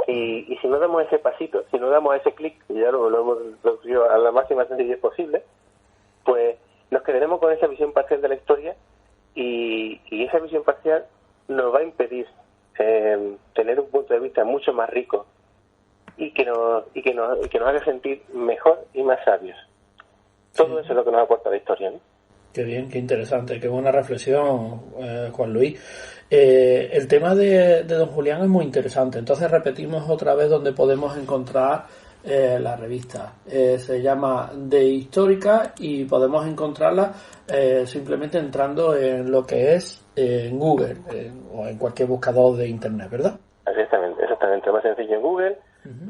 Y si no damos ese pasito, si no damos ese clic, y ya lo hemos reducido a la máxima sencillez posible, pues nos quedaremos con esa visión parcial de la historia, y esa visión parcial nos va a impedir tener un punto de vista mucho más rico y que nos haga sentir mejor y más sabios. Todo eso es lo que nos aporta la historia, ¿no? Qué bien, qué interesante, qué buena reflexión, Juan Luis. El tema de Don Julián es muy interesante. Entonces repetimos otra vez dónde podemos encontrar la revista. Se llama De Histórica y podemos encontrarla simplemente entrando en lo que es en Google o en cualquier buscador de Internet, ¿verdad? Exactamente. Más sencillo en Google,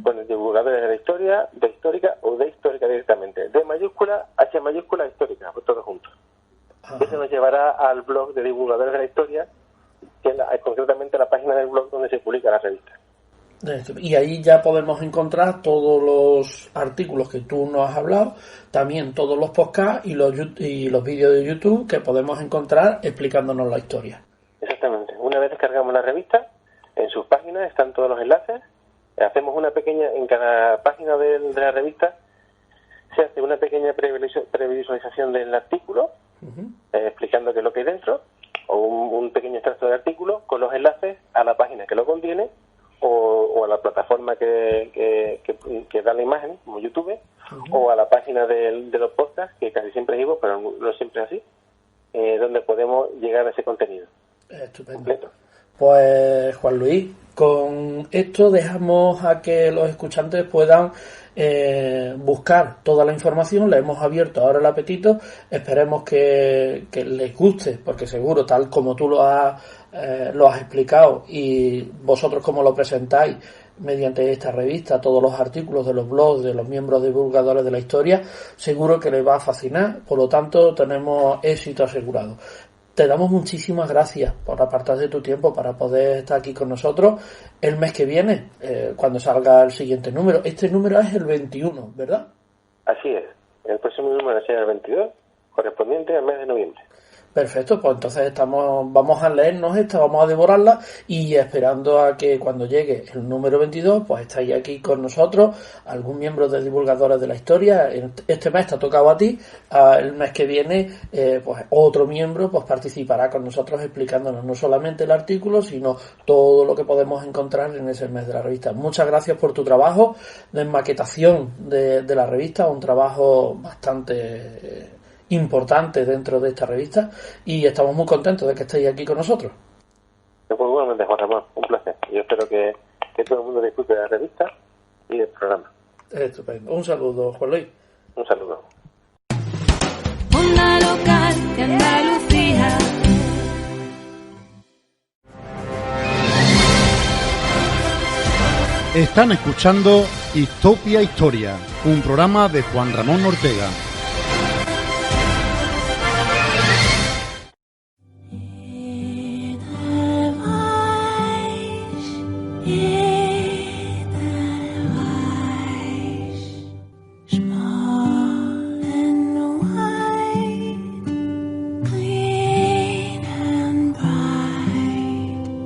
con el divulgadores de la historia, de Histórica o de Histórica directamente. D mayúscula, H mayúscula, Histórica, pues todo junto. Eso nos llevará al blog de divulgadores de la historia, que es concretamente la página del blog donde se publica la revista. Y ahí ya podemos encontrar todos los artículos que tú nos has hablado, también todos los podcasts y los vídeos de YouTube que podemos encontrar explicándonos la historia. Exactamente. Una vez descargamos la revista, en sus páginas están todos los enlaces. Hacemos una pequeña, en cada página de la revista se hace una pequeña previsualización del artículo, explicando qué es lo que hay dentro, o un pequeño extracto del artículo con los enlaces a la página que lo contiene, o a la plataforma que da la imagen, como YouTube, o a la página de los podcasts, que casi siempre es igual, pero no siempre es así, donde podemos llegar a ese contenido. Estupendo. Completo. Pues Juan Luis, con esto dejamos a que los escuchantes puedan buscar toda la información. Le hemos abierto ahora el apetito, esperemos que les guste, porque seguro, tal como tú lo has explicado y vosotros como lo presentáis mediante esta revista, todos los artículos de los blogs de los miembros divulgadores de la historia, seguro que les va a fascinar. Por lo tanto, tenemos éxito asegurado. Te damos muchísimas gracias por apartar de tu tiempo para poder estar aquí con nosotros el mes que viene, cuando salga el siguiente número. Este número es el 21, ¿verdad? Así es. El próximo número será el 22, correspondiente al mes de noviembre. Perfecto, pues entonces vamos a leernos esta, vamos a devorarla y esperando a que cuando llegue el número 22, pues estáis aquí con nosotros, algún miembro de Divulgadores de la Historia. Este mes te ha tocado a ti, el mes que viene, pues otro miembro pues participará con nosotros explicándonos no solamente el artículo, sino todo lo que podemos encontrar en ese mes de la revista. Muchas gracias por tu trabajo de maquetación de la revista, un trabajo bastante importante dentro de esta revista y estamos muy contentos de que estéis aquí con nosotros. Pues bueno, Juan Ramón, un placer. Yo espero que todo el mundo disfrute de la revista y del programa. Estupendo. Un saludo, Juan Luis. Un saludo. Onda local de Andalucía. Están escuchando Histopia Historia, un programa de Juan Ramón Ortega.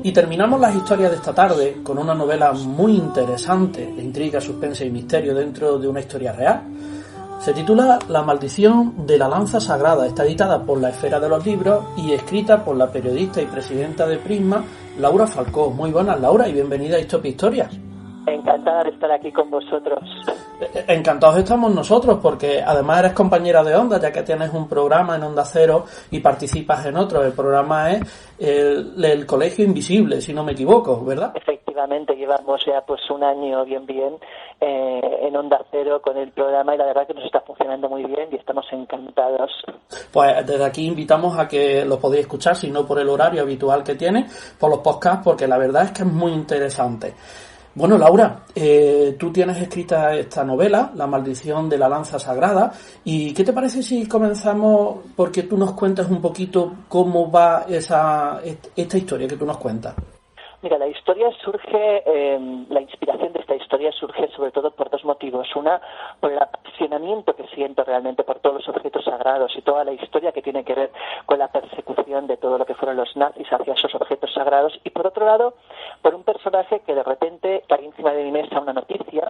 Y terminamos las historias de esta tarde con una novela muy interesante de intriga, suspense y misterio dentro de una historia real. Se titula La maldición de la lanza sagrada. Está editada por La Esfera de los Libros y escrita por la periodista y presidenta de Prisma, Laura Falcó. Muy buenas, Laura, y bienvenida a Histopia Historias. Encantada de estar aquí con vosotros. Encantados estamos nosotros, porque además eres compañera de Onda, ya que tienes un programa en Onda Cero y participas en otro. El programa es el Colegio Invisible, si no me equivoco, ¿verdad? Efectivamente, llevamos ya pues un año bien en Onda Cero con el programa y la verdad que nos está funcionando muy bien y estamos encantados. Pues desde aquí invitamos a que lo podáis escuchar, si no por el horario habitual que tiene, por los podcasts, porque la verdad es que es muy interesante. Bueno, Laura, tú tienes escrita esta novela, La maldición de la lanza sagrada, y ¿qué te parece si comenzamos porque tú nos cuentas un poquito cómo va esta historia que tú nos cuentas? Mira, la inspiración de esta historia surge sobre todo por dos motivos. Una, por el apasionamiento que siento realmente por todos los objetos sagrados y toda la historia que tiene que ver con la persecución de todo lo que fueron los nazis hacia esos objetos sagrados. Y por otro lado, por un personaje que de repente cae encima de mi mesa una noticia,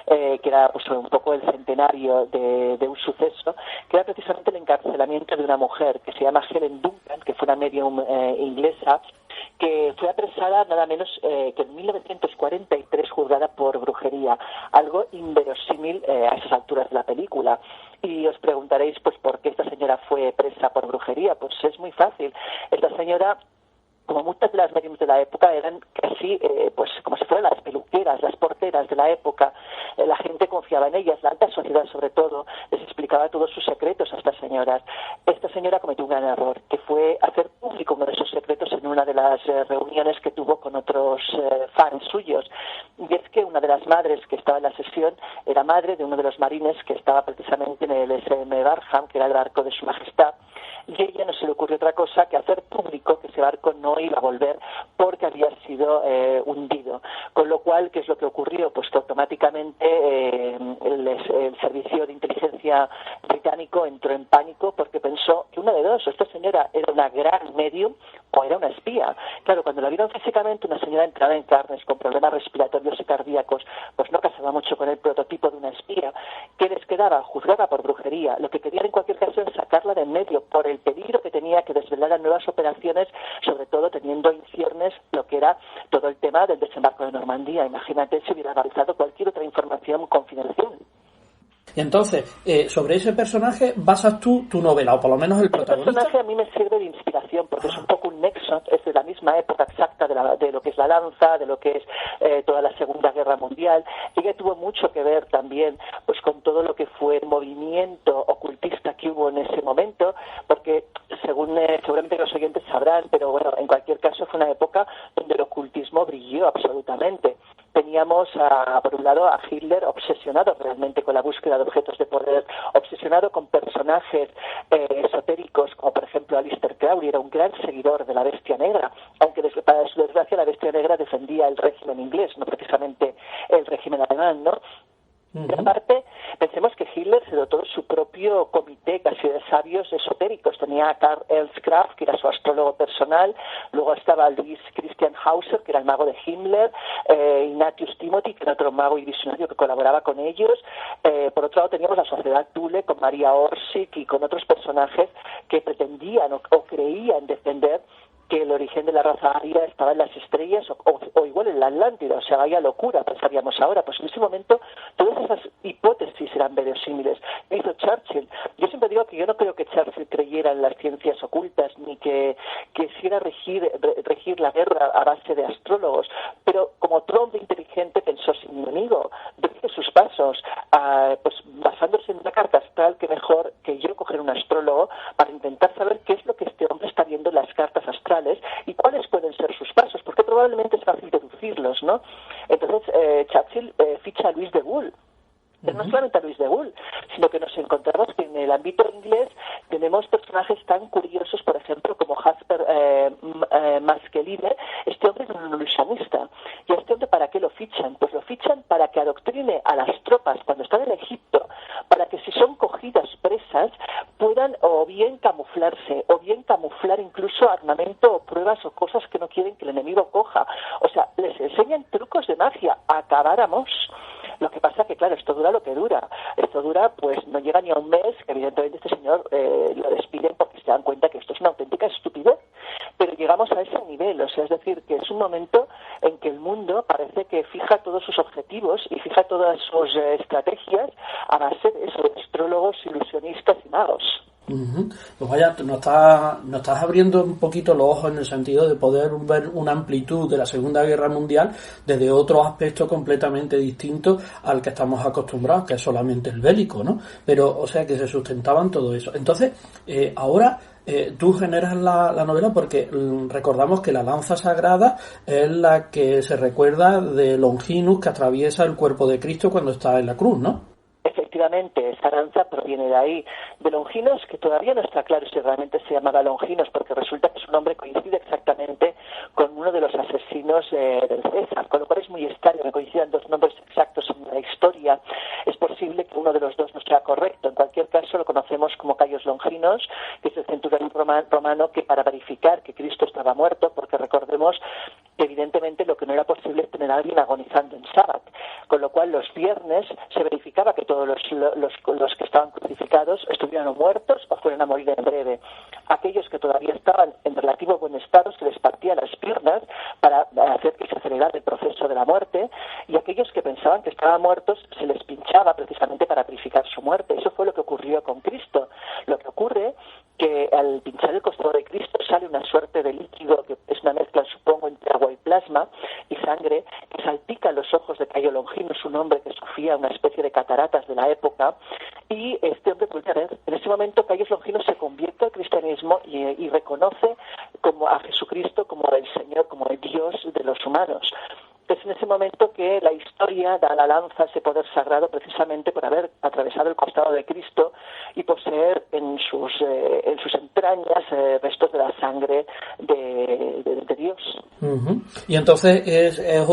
que era pues un poco el centenario de un suceso, que era precisamente el encarcelamiento de una mujer que se llama Helen Duncan, que fue una medium inglesa, que fue apresada nada menos que en 1943 juzgada por brujería, algo inverosímil a esas alturas de la película. Y os preguntaréis, pues, ¿por qué esta señora fue presa por brujería? Pues es muy fácil. Esta señora, como muchas de las mediums de la época, eran casi pues como si fueran las peluqueras, las porteras de la época. La gente confiaba en ellas, la alta sociedad sobre todo, les explicaba todos sus secretos a estas señoras. Esta señora cometió un gran error, que fue hacer público uno de esos secretos en una de las reuniones que tuvo con otros fans suyos. Y es que una de las madres que estaba en la sesión era madre de uno de los marines que estaba precisamente en el SM Barham, que era el barco de Su Majestad, y a ella no se le ocurrió otra cosa que hacer público que ese barco no iba a volver porque había sido hundido. Con lo cual, ¿qué es lo que ocurrió? Pues que automáticamente el servicio de inteligencia británico entró en pánico porque pensó que una de dos, esta señora era una gran medium o era una espía. Claro, cuando la vieron físicamente, una señora entrada en carnes con problemas respiratorios y cardíacos, pues no casaba mucho con el prototipo de una espía. ¿Qué les quedaba? Juzgada por brujería. Lo que querían en cualquier caso es sacarla de en medio por el peligro que tenía que desvelar nuevas operaciones, sobre todo teniendo en ciernes lo que era todo el tema del desembarco de Normandía. Imagínate si hubiera realizado cualquier otra información confidencial. Y entonces, sobre ese personaje basas tú tu novela, o por lo menos el protagonista. El personaje a mí me sirve de inspiración, porque es un poco un nexo, es de la misma época exacta de lo que es la lanza, de lo que es toda la Segunda Guerra Mundial. Ella tuvo mucho que ver también pues con todo lo que fue el movimiento ocultista que hubo en ese momento, porque seguramente los oyentes sabrán, pero bueno, en cualquier caso fue una época donde el ocultismo brilló absolutamente. Teníamos, por un lado, a Hitler obsesionado realmente con la búsqueda de objetos de poder, obsesionado con personajes esotéricos, como por ejemplo Aleister Crowley, era un gran seguidor de la Bestia Negra, aunque para su desgracia la Bestia Negra defendía el régimen inglés, no precisamente el régimen alemán, ¿no? Por parte, pensemos que Hitler se dotó de su propio comité casi de sabios esotéricos. Tenía a Karl Elfsgraf, que era su astrólogo personal, luego estaba Louis Christian Hauser, que era el mago de Himmler, Ignatius Timothy, que era otro mago y visionario que colaboraba con ellos. Por otro lado teníamos la Sociedad Thule con María Orsic y con otros personajes que pretendían o creían defender que el origen de la raza aria estaba en las estrellas o igual en la Atlántida, o sea, vaya locura, pensaríamos ahora. Pues en ese momento todas esas hipótesis eran verosímiles. ¿Qué hizo Churchill? Yo siempre digo que yo no creo que Churchill creyera en las ciencias ocultas ni que quisiera regir la guerra a base de astrólogos, pero como Trump de inteligente pensó, si mi enemigo dirige sus pasos pues basándose en una carta astral, que mejor que yo coger un astrólogo para intentar saber qué es lo que este hombre está viendo en las cartas astrales y cuáles pueden ser sus pasos, porque probablemente es fácil deducirlos, ¿no? Entonces Churchill ficha a Luis de Gaulle. Pero no solamente a Luis de Gaulle, sino que nos encontramos que en el ámbito inglés tenemos personajes tan curiosos, por ejemplo, como Jasper Maskelyne. Este hombre es un ilusionista. ¿Y a este hombre para qué lo fichan? Pues lo fichan para que adoctrine a las tropas cuando están en Egipto, para que si son cogidas presas puedan o bien camuflarse, o bien camuflar incluso armamento o pruebas o cosas que no quieren que el enemigo coja. O sea, les enseñan trucos de magia. Acabáramos. Lo que pasa que, claro, esto dura lo que dura. Esto dura, pues no llega ni a un mes, que evidentemente este señor lo despiden porque se dan cuenta que esto es una auténtica estupidez. Pero llegamos a ese nivel, o sea, es decir, que es un momento en que el mundo parece que fija todos sus objetivos y fija todas sus estrategias a base de eso, de astrólogos, ilusionistas y magos. Pues vaya, nos estás abriendo un poquito los ojos en el sentido de poder ver una amplitud de la Segunda Guerra Mundial desde otro aspecto completamente distinto al que estamos acostumbrados, que es solamente el bélico, ¿no? Pero, o sea, que se sustentaban todo eso. Entonces, ahora tú generas la novela porque recordamos que la lanza sagrada es la que se recuerda de Longinus que atraviesa el cuerpo de Cristo cuando está en la cruz, ¿no? Efectivamente, esa lanza proviene de ahí, de Longinos, que todavía no está claro si realmente se llamaba Longinos, porque resulta que su nombre coincide exactamente con uno de los asesinos del César, con lo cual es muy extraño que coincidan dos nombres exactos en la historia. Es posible que uno de los dos no sea correcto. En cualquier caso, lo conocemos como Caius Longinos, que es el centurión romano que, para verificar que Cristo estaba muerto, porque recordemos que evidentemente lo que no era posible es tener a alguien agonizando en sábado, con lo cual los viernes se verificaba que todos los que estaban crucificados estuvieran o muertos o fueran a morir en breve. Aquellos que todavía estaban en relativo buen estado se les partía las piernas para hacer que se acelerara el proceso de la muerte, y aquellos que pensaban que estaban muertos se les pinchaba precisamente para purificar su muerte. Eso fue lo que ocurrió con Cristo. Lo que ocurre que al pinchar el costado de Cristo sale una suerte de líquido que es una mezcla, supongo, entre agua y plasma y sangre, que salpica los ojos de Cayo Longinus, un hombre que sufría una especie de cataratas de la época, y este hombre vuelve a ver. En ese momento Cayo Longinus se convierte al cristianismo y reconoce como a Jesucristo como el Señor, como el Dios de los humanos. Es en ese momento que la historia da a la lanza ese poder sagrado precisamente por haber atravesado el costado de Cristo y poseer en sus entrañas restos de la sangre de Dios. Y entonces es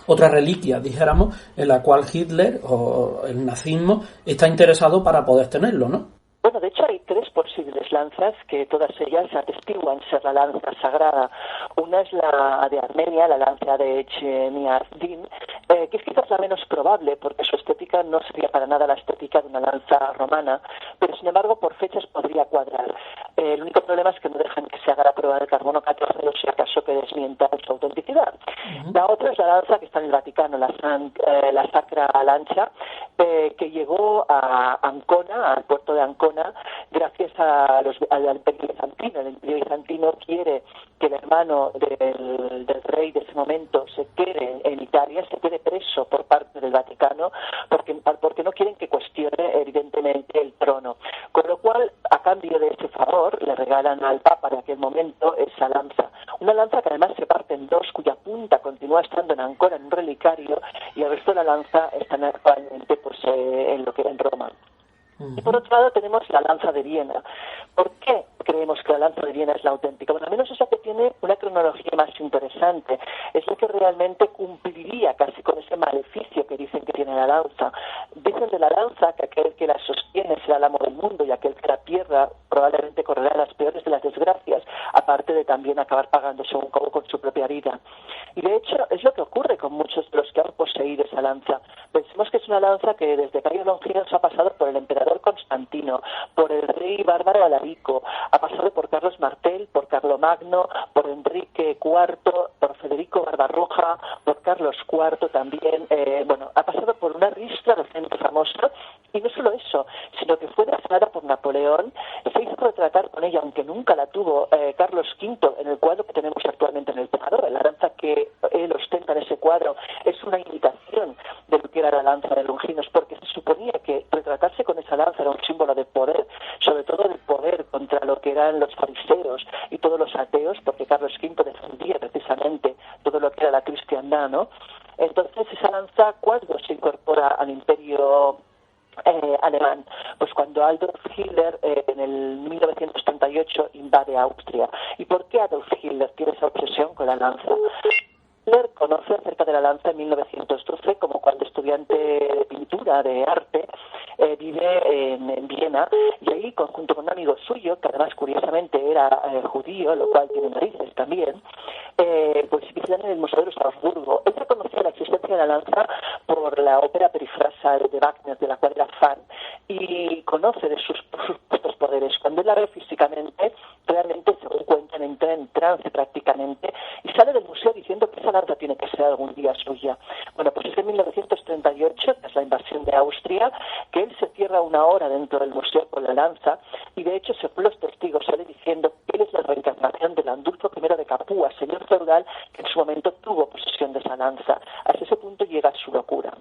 otra reliquia, dijéramos, en la cual Hitler o el nazismo está interesado para poder tenerlo, ¿no? Bueno, de hecho hay tres posibles lanzas que todas ellas atestiguan ser la lanza sagrada. Una es la de Armenia, la lanza de Chemiardin, que es quizás la menos probable porque su estética no sería para nada la estética de una lanza romana, pero sin embargo por fechas podría cuadrar. El único problema es que no dejan que se haga la prueba del carbono 14, o si acaso que desmienta su autenticidad. La otra es la lanza que está en el Vaticano, la Sacra Lancia, que llegó a Ancona, al puerto de Ancona, gracias al Imperio Bizantino. El Imperio Bizantino quiere que el hermano del rey de ese momento se quede en Italia, se quede preso por parte del Vaticano, porque no quieren que cuestione evidentemente el trono. Con lo cual, a cambio de ese favor, le regalan al Papa de aquel momento esa lanza. Una lanza que además se parte en dos, cuya punta continúa estando en Ancona, en un relicario, y el resto de la lanza está actualmente en Roma. Y por otro lado tenemos la lanza de Viena. ¿Por qué creemos que la lanza de Viena es la auténtica? Bueno, al menos es la que tiene una cronología más interesante. Es la que realmente cumpliría casi con ese maleficio que dicen que tiene la lanza. Dicen de la lanza que aquel que la sostiene será el amo del mundo y aquel que la pierda probablemente correrá las peores de las desgracias, aparte de también acabar pagándose un cabo con su propia vida. Y de hecho es lo que ocurre con muchos de los que han poseído esa lanza. Pensemos que es una lanza que desde Cayo Longinos ha pasado por el emperador Constantino, por el rey bárbaro Alarico, ha pasado por Carlos Martel, por Carlomagno, por Enrique IV, por Federico Barbarroja, por Carlos IV también, ha pasado por una ristra de gente famosa, y no solo eso, sino que fue designada por Napoleón, se hizo retratar con ella, aunque nunca la tuvo Carlos V, en el cuadro que tenemos actualmente en el Prado. La lanza que él ostenta en ese cuadro es una imitación de lo que era la lanza de Longinos, porque se suponía que retratarse con esa lanza era un símbolo de poder, sobre todo de poder contra lo que eran los fariseos y todos los ateos, porque Carlos V defendía precisamente todo lo que era la cristiandad, ¿no? Entonces esa lanza, ¿cuándo se incorpora al imperio alemán? Pues cuando Adolf Hitler en el 1938 invade Austria. ¿Y por qué Adolf Hitler tiene esa obsesión con la lanza? Hitler conoce acerca de la lanza en 1912, como cuando estudiante de pintura, de arte, vive en Viena, y ahí, junto con un amigo suyo, que además curiosamente era judío, lo cual tiene narices también, pues visitan en el Museo de Estrasburgo. Él reconocía la existencia de la lanza por la ópera Perifrasa de Wagner, de la cual era fan, y conoce de sus supuestos poderes. Cuando él la ve físicamente, realmente, según cuentan, entra en trance prácticamente, y sale del museo diciendo que esa lanza tiene que ser algún día suya. Bueno, pues es en 1938, tras la invasión de Austria, que él se cierra una hora dentro del museo con la lanza, y de hecho, según los testigos, sale diciendo que él es la reencarnación de Landulfo I de Capua, señor feudal que en su momento tuvo posesión de esa lanza. Hasta ese punto llega su locura.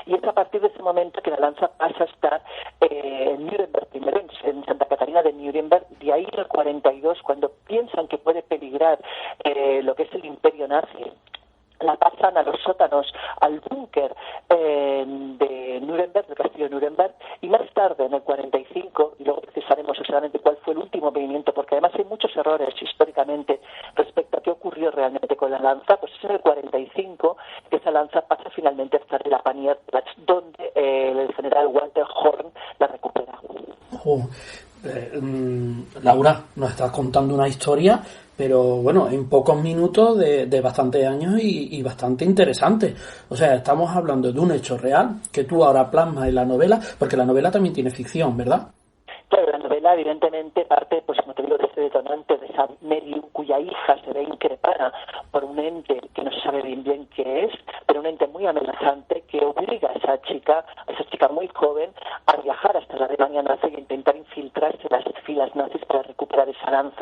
Y es a partir de ese momento que la lanza pasa a estar en Nuremberg, primero en Santa Catarina de Nuremberg, de ahí en el 42, cuando piensan que puede peligrar lo que es el imperio nazi, la pasan a los sótanos, al búnker de Nuremberg, del castillo de Nuremberg, y más tarde, en el 45, y luego precisaremos exactamente cuál fue el último movimiento, porque además hay muchos errores históricamente respecto a qué ocurrió realmente con la lanza, pues es en el 45 que esa lanza pasa finalmente a estar en la Panierplatz, donde el general Walter Horn la recupera. Laura, nos estás contando una historia, pero bueno, en pocos minutos de bastantes años y bastante interesante. O sea, estamos hablando de un hecho real que tú ahora plasmas en la novela, porque la novela también tiene ficción, ¿verdad? Claro, la novela evidentemente parte, pues como te digo, de ese detonante, de esa medium cuya hija se ve increpada por un ente que no se sabe bien qué es, pero un ente muy amenazante que obliga a esa chica muy joven, a viajar hasta la Alemania nazi e intentar infiltrarse en las filas nazis para recuperar esa lanza.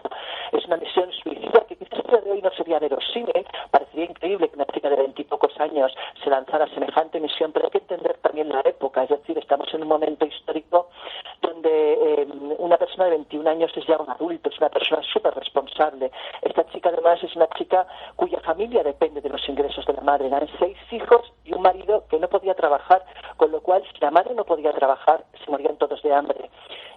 Es una misión suicida que quizás a día de hoy no sería verosímil, parecería increíble que una chica de 20 y pocos años se lanzara a semejante misión, pero hay que entender también la época, es decir, estamos en un momento histórico donde una persona de 21 años es ya un adulto, es una persona súper responsable. Esta chica además es una chica cuya familia depende de los ingresos de la madre. Eran 6 hijos y un marido que no podía trabajar, con lo cual si la madre no podía trabajar se morían todos de hambre.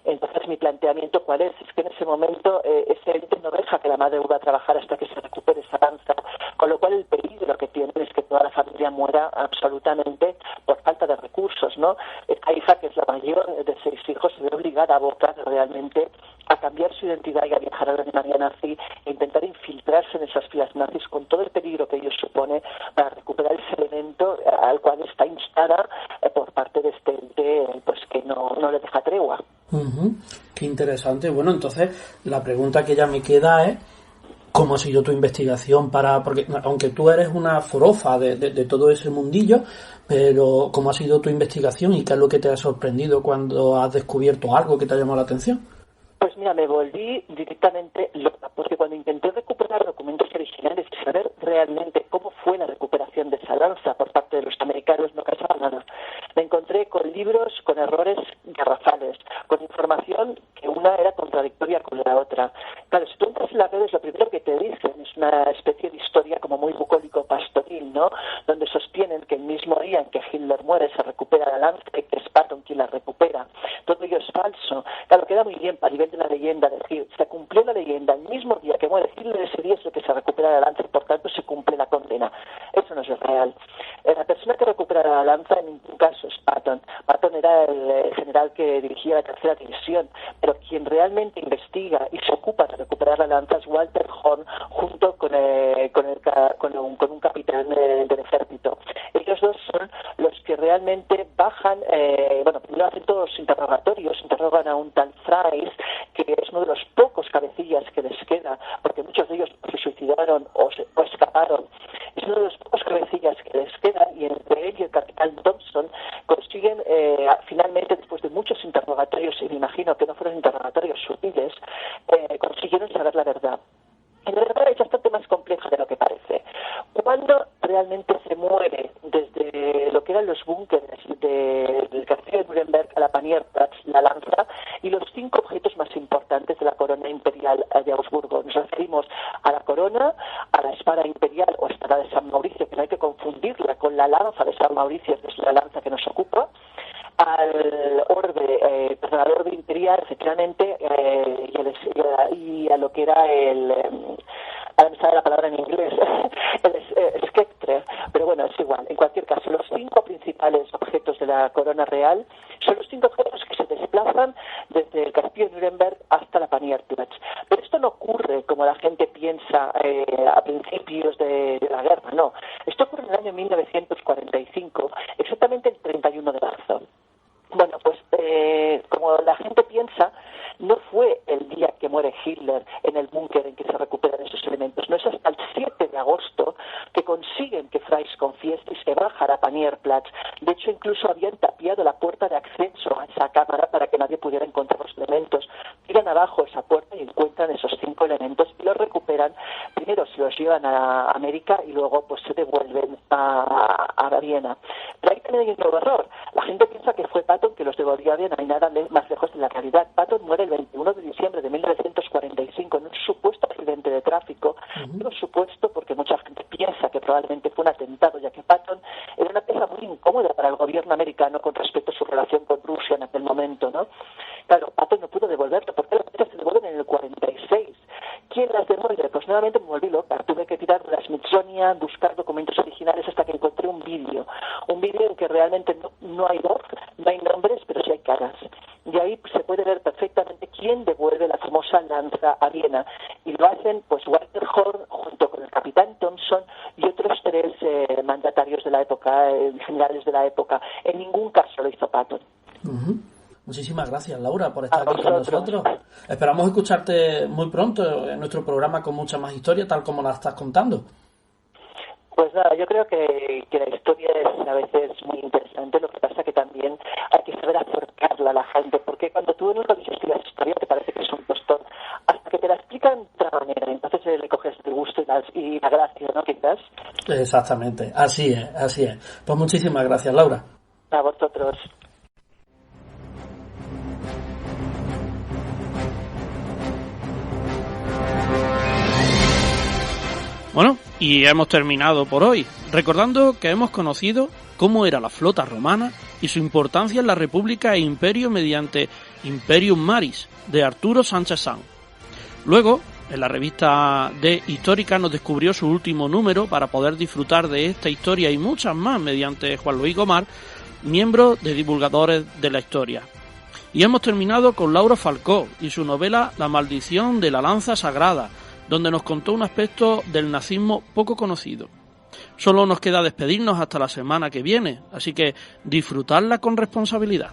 Entonces mi planteamiento ¿cuál es? Es que en ese momento ese ente no deja que la madre vuelva a trabajar hasta que se recupere esa lanza, con lo cual el peligro que tienen es que toda la familia muera absolutamente por falta de recursos, ¿no? Esta hija, que es la mayor de 6 hijos, se ve obligada a abocar realmente a cambiar su identidad y a viajar a la Alemania nazi e intentar infiltrarse en esas filas nazis con todo el peligro que ello supone para recuperar ese elemento al cual está instada por parte de este ente, pues que no le deja tregua. Qué interesante. Bueno, entonces la pregunta que ya me queda es ¿cómo ha sido tu investigación porque aunque tú eres una forofa de todo ese mundillo, pero cómo ha sido tu investigación y qué es lo que te ha sorprendido cuando has descubierto algo que te ha llamado la atención? Pues mira, me volví directamente loca, porque cuando intenté recuperar documentos originales y saber realmente cómo fue la recuperación de esa lanza por parte de los americanos, no casaba nada. Me encontré con libros con errores garrafales, con información que una era contradictoria con la otra. Claro, si tú entras en las redes lo primero que te dicen es una especie de historia como muy bucólico-pastoril, ¿no? Donde sostienen que el mismo día en que Hitler muere se recupera la lanza y que es Patton quien la recupera. Todo ello es falso. Claro, queda muy bien para nivel de la leyenda decir, se cumplió la leyenda, el mismo día que muere Hitler, ese día es lo que se recupera la lanza y por tanto se cumple la condena. Eso no es real. La persona que recupera la lanza en ningún caso es Patton. Patton era el general que dirigía la tercera división, pero quien realmente investiga y se ocupa de recuperar la lanza es Walter Horn, junto con un capitán del ejército. Ellos dos son los que realmente bajan, primero hacen todos los interrogatorios, interrogan a un tal Fries, que es uno de los pocos cabecillas que les queda, porque muchos de ellos se suicidaron o escaparon. Es uno de los pocos cabecillas que les queda, y entre él y el capitán Thompson consiguen finalmente, después de muchos interrogatorios, y me imagino que no fueron interrogatorios sutiles, consiguieron saber la verdad. En verdad es bastante más compleja de lo que parece. Cuando realmente se muere desde lo que eran los búnkeres del castillo de Nuremberg a la Panierplatz, la lanza, y los 5 objetos más importantes de la corona imperial de Augsburgo. Nos referimos a la corona, a la espada imperial o espada de San Mauricio, que no hay que confundirla con la lanza de San Mauricio, que es la lanza que nos ocupa, al orbe imperial, efectivamente, y a lo que era ahora me sale la palabra en inglés, el Sceptre, pero bueno, es igual. En cualquier caso, los 5 principales objetos de la corona real son los 5 objetos que se desplazan desde el castillo de Nuremberg hasta la Panierplatz. Pero esto no ocurre como la gente piensa a principios de la guerra, no. Esto ocurre en el año 1945, exactamente el 31 de marzo. Bueno, pues como la gente piensa, no fue el día que muere Hitler en el búnker en que se recuperan esos elementos. No es hasta el 7 de agosto que consiguen que Fries confiese y se baja a la Panierplatz. De hecho, incluso habían tapiado la puerta de acceso a esa cámara para que nadie pudiera encontrar los elementos. Tiran abajo esa puerta y encuentran esos 5 elementos y los recuperan. Primero se los llevan a América y luego pues se devuelven a Viena. Pero ahí también hay un nuevo error. La gente piensa que fue Patton que los devolvió a Viena, y nada más lejos de la realidad. Patton muere el 21 de diciembre de 1945 en un supuesto accidente de tráfico. Digo supuesto porque mucha gente piensa que probablemente fue un atentado, ya que Patton era una pieza muy incómoda para el gobierno americano con respecto a su relación con Rusia en aquel momento, ¿no? Claro, Patton no pudo devolverlo, porque las piezas se devuelven en el 46. ¿Quién las devuelve? Pues nuevamente me volví loca. Tuve que tirar de la Smithsonian, buscar documentos originales hasta que encontré un vídeo en que realmente no hay voz, no hay nombres, pero sí hay caras. Y ahí se puede ver perfectamente quién devuelve la famosa lanza a Viena. Y lo hacen pues Walter Horn junto con el capitán Thompson y otros 3 mandatarios de la época, generales de la época. En ningún caso lo hizo Patton. Muchísimas gracias, Laura, por estar aquí con nosotros. Esperamos escucharte muy pronto en nuestro programa con mucha más historia, tal como la estás contando. Pues nada, yo creo que la historia es a veces muy interesante. Lo que pasa que también hay que saber acercarla a la gente, porque cuando tú nunca dices la historia te parece que es un tostón, hasta que te la explican de otra manera, entonces le coges el gusto y la gracia, ¿no? Quizás. Exactamente, así es. Pues muchísimas gracias, Laura. A vosotros. Bueno, y hemos terminado por hoy, recordando que hemos conocido cómo era la flota romana y su importancia en la República e Imperio mediante Imperium Maris, de Arturo Sánchez Sanz. Luego, en la revista de Histórica nos descubrió su último número para poder disfrutar de esta historia y muchas más mediante Juan Luis Gomar, miembro de Divulgadores de la Historia. Y hemos terminado con Laura Falcó y su novela La maldición de la lanza sagrada, donde nos contó un aspecto del nazismo poco conocido. Solo nos queda despedirnos hasta la semana que viene, así que disfrutarla con responsabilidad.